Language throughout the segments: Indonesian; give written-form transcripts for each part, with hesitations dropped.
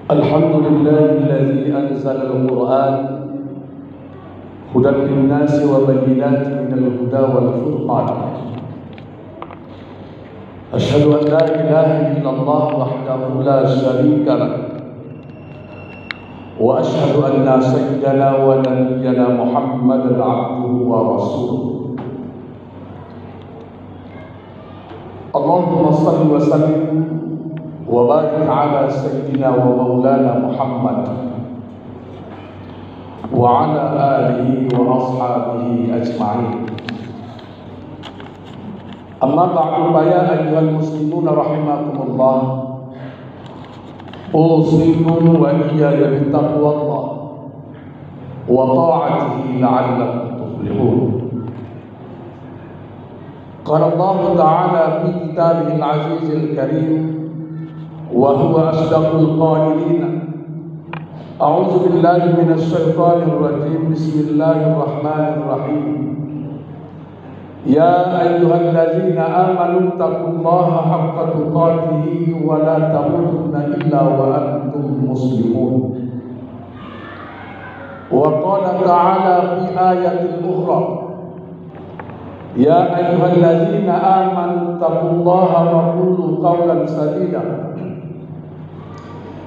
الحمد لله الذي أنزل القرآن هدى للناس وبينات من الهدى والفرقان. أشهد أن لا إله إلا الله وحده لا شريك له، وأشهد أن سيدنا ونبينا محمدا عبده ورسوله. اللهم صل وسلم وبارك على سيدنا ومولانا محمد وعلى آله وأصحابه أجمعين. أما بعد فيا أيها المسلمون رحمكم الله، أوصيكم وإياي بتقوى الله وطاعته لعلكم تفلحون. قال الله تعالى في كتابه العزيز الكريم وهو أصدق القائلين: أعوذ بالله من الشيطان الرجيم، بسم الله الرحمن الرحيم. يا أيها الذين آمنوا اتقوا الله حق تقاته ولا تموتن إلا وأنتم مسلمون. وقال تعالى في آية أخرى: يا أيها الذين آمنوا اتقوا الله وقولوا قولا سديدا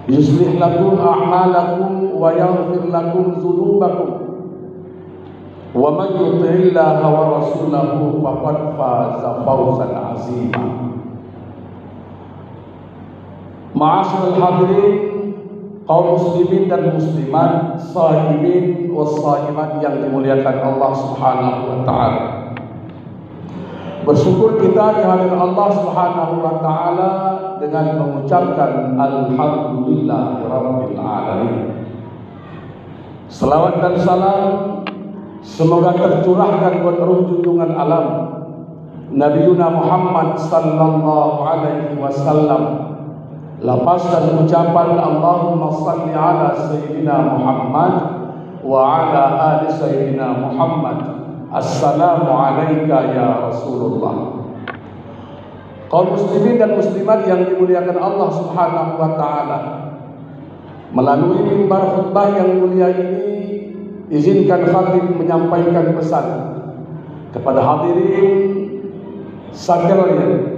يصلح لكم أعمالكم ويغفر لكم ذنوبكم ومن يطع الله ورسوله فقد فاز فوزا عظيما. Ma'asyiral hadirin, kaum muslimin dan muslimat, shaimin was shaimat yang dimuliakan Allah Subhanahu wa taala. Bersyukur kita kehadiran Allah Subhanahu wa taala dengan mengucapkan alhamdulillahirabbil alamin. Selawat dan salam semoga tercurahkan buat ruh junjungan alam Nabiuna Muhammad sallallahu alaihi wasallam. Lapaskan ucapan Allahumma salli ala sayyidina Muhammad wa ala ali sayyidina Muhammad. Assalamu alayka ya Rasulullah. Kaum muslimin dan muslimat yang dimuliakan Allah Subhanahu wa taala, melalui mimbar khutbah yang mulia ini, izinkan khatib menyampaikan pesan kepada hadirin sekalian,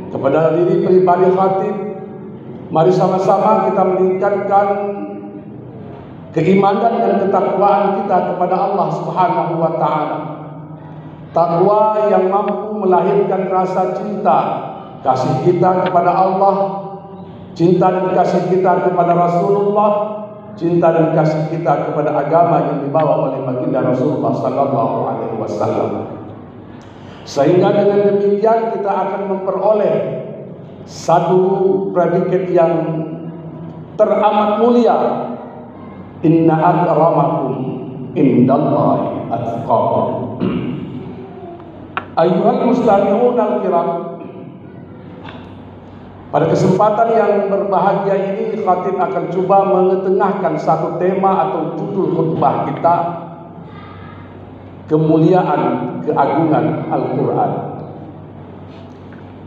kepada diri pribadi khatib. Mari sama-sama kita meningkatkan keimanan dan ketakwaan kita kepada Allah Subhanahu wa taala. Takwa yang mampu melahirkan rasa cinta, kasih kita kepada Allah, cinta dan kasih kita kepada Rasulullah, cinta dan kasih kita kepada agama yang dibawa oleh baginda Rasulullah sallallahu alaihi wasallam. Sehingga dengan demikian kita akan memperoleh satu predikat yang teramat mulia: inna akramakum indallahi atqakum. Ayyuhal mustami'un al-kiram, pada kesempatan yang berbahagia ini khatib akan coba mengetengahkan satu tema atau judul khutbah kita: kemuliaan keagungan Al-Quran.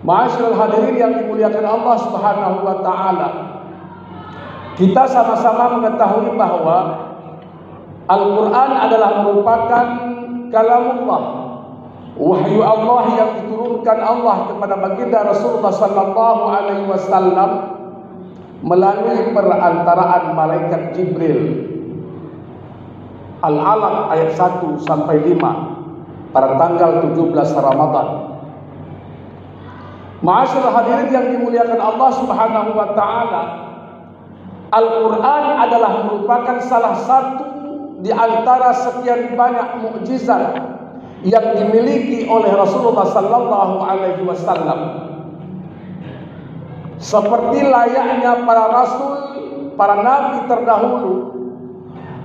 Ma'asyiral hadirin yang dimuliakan Allah Subhanahu wa taala, kita sama-sama mengetahui bahwa Al-Quran adalah merupakan kalamullah, wahyu Allah yang diturunkan Allah kepada baginda Rasulullah sallallahu alaihi wasallam melalui perantaraan malaikat Jibril. Al-Alaq ayat 1 sampai 5 pada tanggal 17 Ramadan. Ma'asyiral hadirin yang dimuliakan Allah Subhanahu wa taala, Al-Quran adalah merupakan salah satu di antara sekian banyak mukjizat yang dimiliki oleh Rasulullah sallallahu alaihi wasallam. Seperti layaknya para rasul, para nabi terdahulu,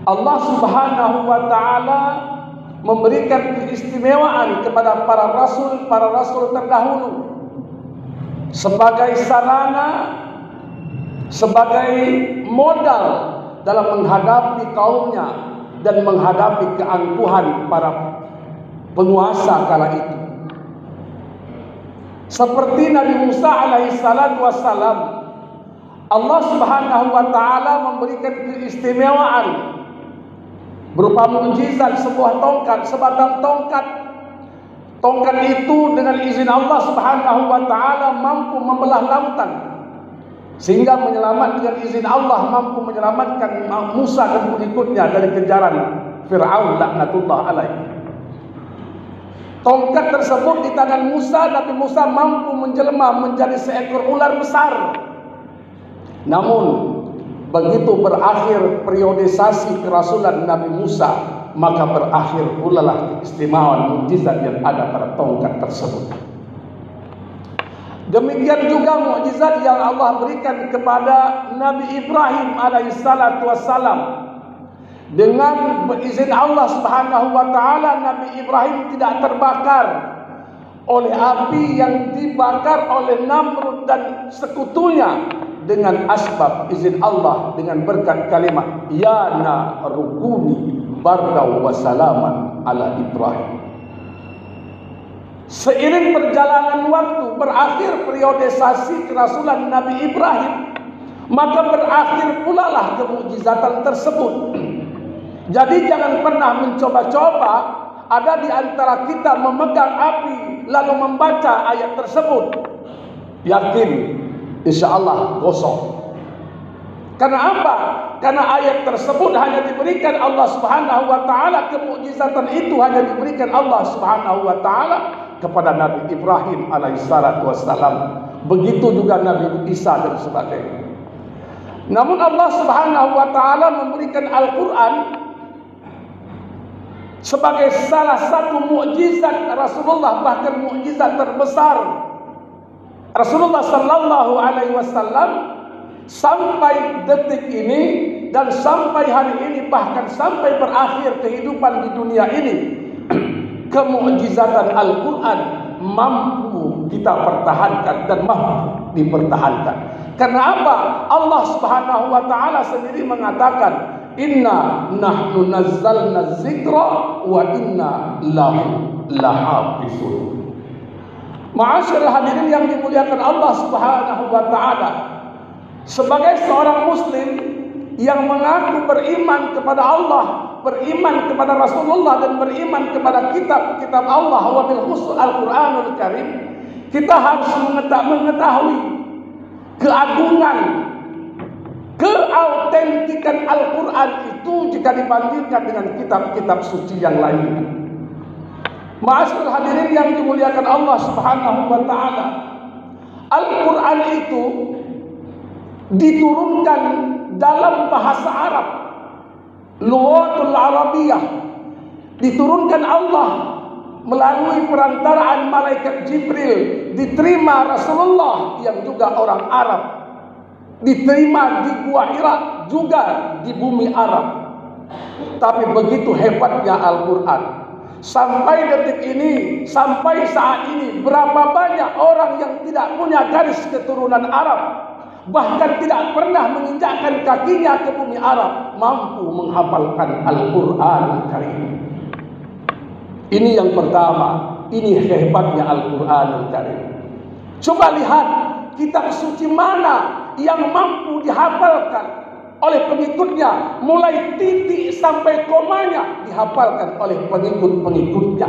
Allah Subhanahu wa taala memberikan keistimewaan kepada para rasul terdahulu sebagai sarana, sebagai modal dalam menghadapi kaumnya dan menghadapi keangkuhan para penguasa kala itu. Seperti Nabi Musa alaihi salatu wassalam, Allah Subhanahu wa taala memberikan keistimewaan berupa mukjizat sebuah tongkat, sebatang tongkat. Tongkat itu dengan izin Allah Subhanahu wa taala mampu membelah lautan, sehingga dengan izin Allah mampu menyelamatkan Musa dan pengikutnya dari kejaran Fir'aun laknatullah alaihi. Tongkat tersebut di tangan Musa, Nabi Musa mampu menjelma menjadi seekor ular besar. Namun begitu berakhir periodisasi kerasulan Nabi Musa, maka berakhir pula lah keistimewaan mukjizat yang ada pada tongkat tersebut. Demikian juga mukjizat yang Allah berikan kepada Nabi Ibrahim alaihissalatu wassalam. Dengan berizin Allah Subhanahu wa taala, Nabi Ibrahim tidak terbakar oleh api yang dibakar oleh Namrud dan sekutunya, dengan asbab izin Allah, dengan berkat kalimat ya narukuni bardaw wa salaman ala Ibrahim. Seiring perjalanan waktu, berakhir periodisasi kerasulan Nabi Ibrahim, maka berakhir pula lah kemukjizatan tersebut. Jadi jangan pernah mencoba-coba ada di antara kita memegang api lalu membaca ayat tersebut. Yakin insya Allah gosong. Karena apa? Karena ayat tersebut hanya diberikan Allah Subhanahu wa taala, kemukjizatan itu hanya diberikan Allah Subhanahu wa taala kepada Nabi Ibrahim alaihissalatu wassalam. Begitu juga Nabi Isa dan sebagainya. Namun Allah Subhanahu wa taala memberikan Al-Qur'an sebagai salah satu mukjizat Rasulullah, bahkan mukjizat terbesar Rasulullah sallallahu alaihi wasallam sampai detik ini dan sampai hari ini, bahkan sampai berakhir kehidupan di dunia ini. Kemukjizatan Al-Quran mampu kita pertahankan dan mampu dipertahankan. Karena apa? Allah Subhanahu wa taala sendiri mengatakan, inna nahnu nazzalna dzikra wa inna lahu lahafizun. Ma'asyiral hadirin yang dimuliakan Allah Subhanahu wa taala, sebagai seorang muslim yang mengaku beriman kepada Allah, beriman kepada Rasulullah, dan beriman kepada kitab-kitab Allah, wabil khusus Al-Quranul Karim, kita harus mengetahui keagungan, keautentikan Al-Quran itu jika dibandingkan dengan kitab-kitab suci yang lainnya. Ma'asyiral hadirin yang dimuliakan Allah Subhanahu wa taala, Al-Quran itu diturunkan dalam bahasa Arab, Lughatul Arabiyah, diturunkan Allah melalui perantaraan malaikat Jibril, diterima Rasulullah yang juga orang Arab, diterima di gua Hira juga di bumi Arab. Tapi begitu hebatnya Al-Quran, sampai detik ini, sampai saat ini, berapa banyak orang yang tidak punya garis keturunan Arab, bahkan tidak pernah menginjakkan kakinya ke bumi Arab, mampu menghafalkan Al-Quran Karim. Ini yang pertama, ini hebatnya Al-Quran Karim. Coba lihat kitab suci mana yang mampu dihafalkan oleh pengikutnya, mulai titik sampai komanya dihafalkan oleh pengikut-pengikutnya.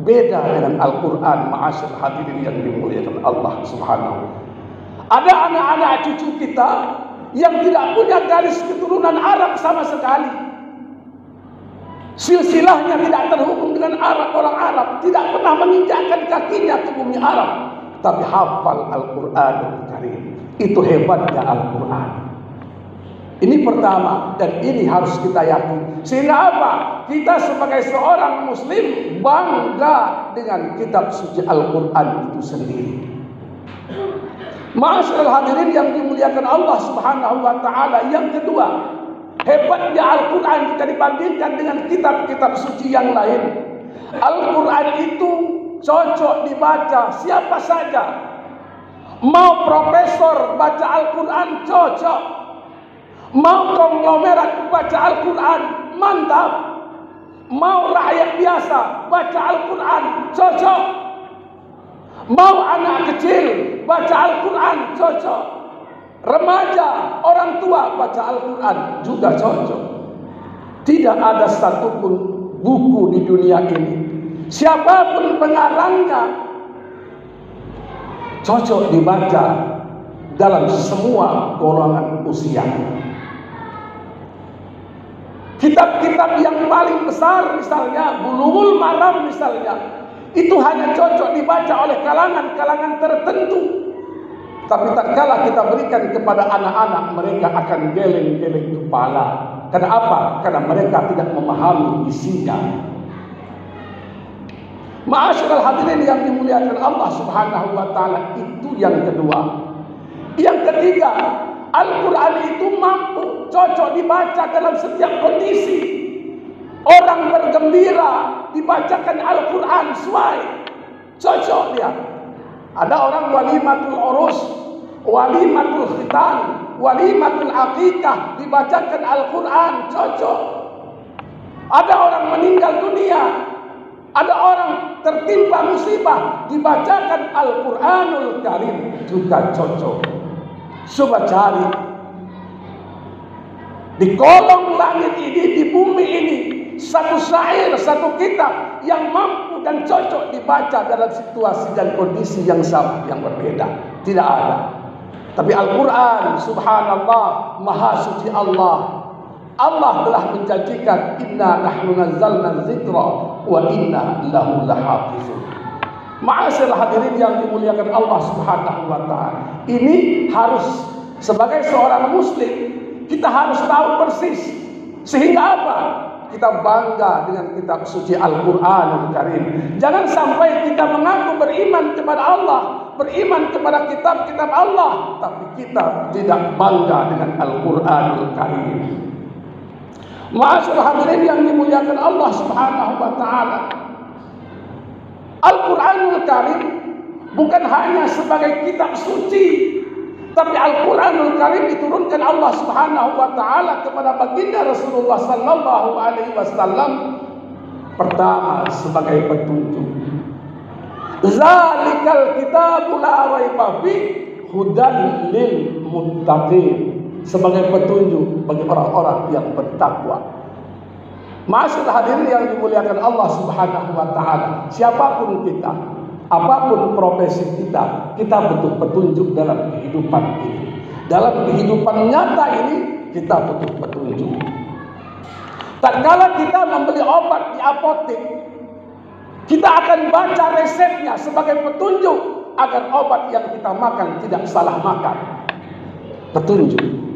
Beda dengan Al-Quran, ma'asyar hadirin yang dimuliakan Allah Subhanahu wa ta'ala. Ada anak-anak cucu kita yang tidak punya garis keturunan Arab sama sekali. Silsilahnya tidak terhubung dengan Arab, orang Arab, tidak pernah menginjakkan kakinya ke bumi Arab, tapi hafal Al-Quranul Karim. Itu hebatnya Al-Quran. Ini pertama, dan ini harus kita yakini. Sehingga apa? Kita sebagai seorang muslim bangga dengan kitab suci Al-Quran itu sendiri. Ma'asyiral hadirin yang dimuliakan Allah Subhanahu wa taala, yang kedua, hebatnya Al-Quran jika dibandingkan dengan kitab-kitab suci yang lain. Al-Quran itu cocok dibaca siapa saja. Mau profesor baca Al-Quran cocok, mau konglomerat baca Al-Quran mantap, mau rakyat biasa baca Al-Quran cocok, mau anak kecil baca Al-Quran cocok. remaja, orang tua baca Al-Quran juga cocok. Tidak ada satupun buku di dunia ini, siapapun pengarangnya, cocok dibaca dalam semua golongan usia. Kitab-kitab yang paling besar misalnya Bulughul Maram misalnya, itu hanya cocok dibaca oleh kalangan-kalangan tertentu. Tapi tatkala kita berikan kepada anak-anak, mereka akan geleng-geleng kepala. Kenapa? Karena mereka tidak memahami isinya. Ma'asyiral hadirin yang dimuliakan Allah Subhanahu wa taala, itu yang kedua. Yang ketiga, Al-Quran itu mampu cocok dibaca dalam setiap kondisi. Orang bergembira dibacakan Al-Quran sesuai, cocok dia. Ada orang walimatul urus, walimatul khitan, walimatul aqiqah, dibacakan Al-Quran, cocok. Ada orang meninggal dunia, ada orang tertimpa musibah, dibacakan Al-Quranul Karim, juga cocok. Coba cari di kolong langit ini, di bumi ini, satu syair, satu kitab yang mampu dan cocok dibaca dalam situasi dan kondisi yang sama, yang berbeda. Tidak ada. Tapi Al-Quran, subhanallah, maha suci Allah. Allah telah menjanjikan, inna nahnu nazzalna dzikra wa inna lahu lahafizun. Ma'asyiral hadirin yang dimuliakan Allah Subhanahu wa taala. Ini harus, sebagai seorang muslim, kita harus tahu persis. Sehingga apa? Kita bangga dengan kitab suci Al-Qur'anul Karim. Jangan sampai kita mengaku beriman kepada Allah, beriman kepada kitab-kitab Allah, tapi kita tidak bangga dengan Al-Qur'anul Karim. Ma'asyiral hadirin yang dimuliakan Allah Subhanahu wa taala. Al-Quranul Karim bukan hanya sebagai kitab suci, tapi Al-Quranul Karim diturunkan Allah Subhanahu wa taala kepada baginda Rasulullah sallallahu alaihi wasallam pertama sebagai petunjuk. Zalikal kitabul la raiba fi hudan lil muttaqin, sebagai petunjuk bagi orang-orang yang bertakwa. Ma'asyiral hadirin yang dimuliakan Allah Subhanahu wa taala, siapapun kita, apapun profesi kita, kita butuh petunjuk dalam kehidupan ini. Dalam kehidupan nyata ini kita butuh petunjuk. Tatkala kita membeli obat di apotek, kita akan baca resepnya sebagai petunjuk agar obat yang kita makan tidak salah makan. Petunjuk.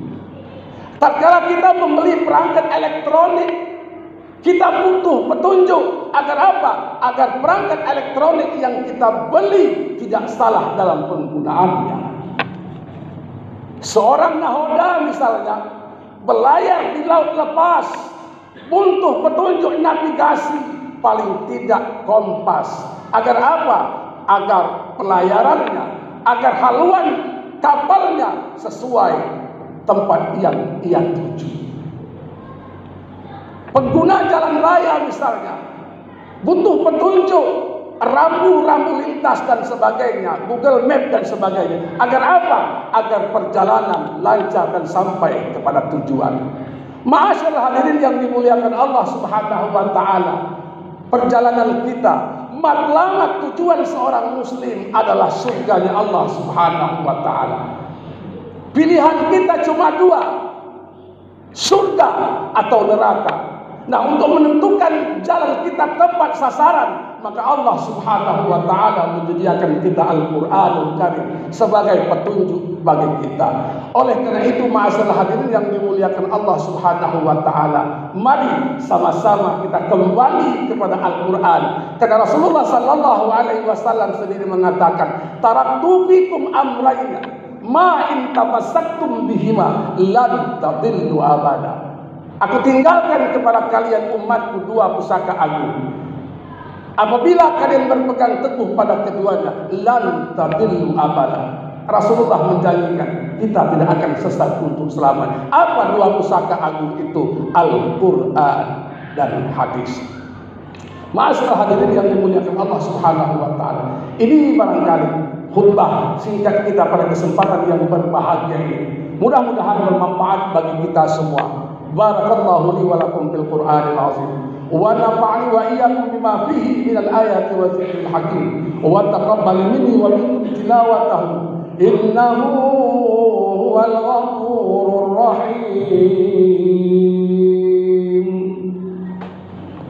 Tatkala kita membeli perangkat elektronik, kita butuh petunjuk agar apa? Agar perangkat elektronik yang kita beli tidak salah dalam penggunaannya. Seorang nahoda misalnya berlayar di laut lepas, butuh petunjuk navigasi, paling tidak kompas. Agar apa? Agar pelayarannya, agar haluan kapalnya sesuai tempat yang ia tuju. Pengguna jalan raya misalnya butuh petunjuk, rambu-rambu lintas dan sebagainya, Google Map dan sebagainya. Agar apa? Agar perjalanan lancar dan sampai kepada tujuan. Ma'asyiral hadirin yang dimuliakan Allah Subhanahu wa taala, perjalanan kita, matlamat tujuan seorang muslim adalah surganya Allah Subhanahu wa taala. Pilihan kita cuma dua, surga atau neraka. Nah, untuk menentukan jalan kita tepat sasaran, maka Allah Subhanahu wa taala menyediakan kita Al-Qur'anul Karim sebagai petunjuk bagi kita. Oleh karena itu, ma'asyiral hadirin yang dimuliakan Allah Subhanahu wa taala, mari sama-sama kita kembali kepada Al-Qur'an. Karena Rasulullah sallallahu alaihi wasallam sendiri mengatakan, taraktu fikum amrayna ma in tamassaktum bihima lan tadillu abada. Aku tinggalkan kepada kalian umatku dua pusaka agung. Apabila kalian berpegang teguh pada keduanya, lan tadillu abada. Rasulullah menjanjikan kita tidak akan sesat untuk selamanya. Apa dua pusaka agung itu? Al-Quran dan hadis. Ma'asyiral hadirin yang dimuliakan Allah Subhanahu wa taala. Ini barangkali khutbah singkat kita pada kesempatan yang berbahagia ini. Mudah-mudahan bermanfaat bagi kita semua. Barakallahu li wa lakum bil Qur'anil azim. Wa nafa'ani wa iyyakum bima fihi minal ayati wa dzikril hakim. Wa taqabbal minni wa minkum tilawatahu. Innahu huwal